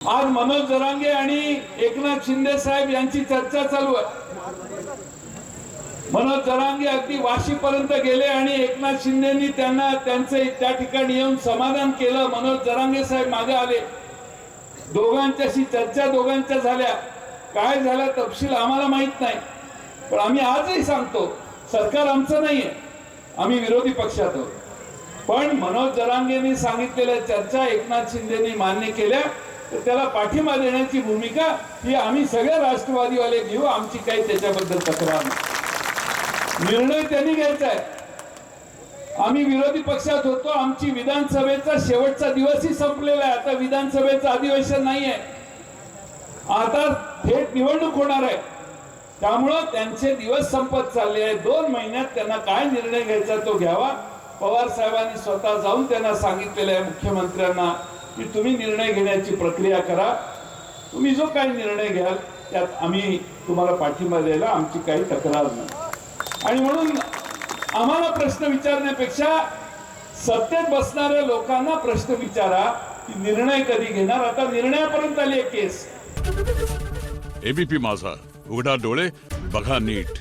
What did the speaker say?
आज मनोज जरांगे आणि एकनाथ शिंदे साहेब यांची चर्चा चालू आहे। मनोज जरांगे अगदी वाशीपर्यंत गेले आणि एकनाथ शिंदेनी त्यांना त्यांचे त्या ठिकाणी येऊन समाधान केलं। मनोज जरांगे साहेब मागे आले, दोघांच्याशी चर्चा दोघांच्या झाल्या। काय झालं तपशील आम्हाला माहित नाही, पण आम्ही आजही सांगतो सरकार आमचं नाहीये, आम्ही विरोधी पक्षात आहोत। पण मनोज जरांगेंनी सांगितलेल्या चर्चा एकनाथ शिंदेनी मान्य केल्या, तर त्याला पाठिंबा देण्याची भूमिका ही आम्ही सगळे राष्ट्रवादीवाले घेऊ। आमची काही त्याच्याबद्दल तक्रार नाही, निर्णय त्यांनी घ्यायचा आहे। आम्ही विरोधी पक्षात होतो, आमची विधानसभेचा शेवटचा दिवसही संपलेला आहे। आता विधानसभेचं अधिवेशन नाहीये, आता थेट निवडणूक होणार आहे। त्यामुळे त्यांचे दिवस संपत चालले आहेत। 2 महिन्यात त्यांना काय निर्णय घ्यायचा तो घ्यावा। पवार साहेबांनी स्वतः जाऊन त्यांना सांगितलेलं आहे, मुख्यमंत्र्यांना, की तुम्ही निर्णय घेण्याची प्रक्रिया करा, तुम्ही जो काही निर्णय घ्याल त्यात आम्ही तुम्हाला पाठिंबा द्यायला आमची काही तक्रार नाही। आणि म्हणून आम्हाला प्रश्न विचारण्यापेक्षा सत्तेत बसणाऱ्या लोकांना प्रश्न विचारा की निर्णय कधी घेणार। आता निर्णयापर्यंत आली आहे केस। एबीपी माझा, उघडा डोळे बघा नीट।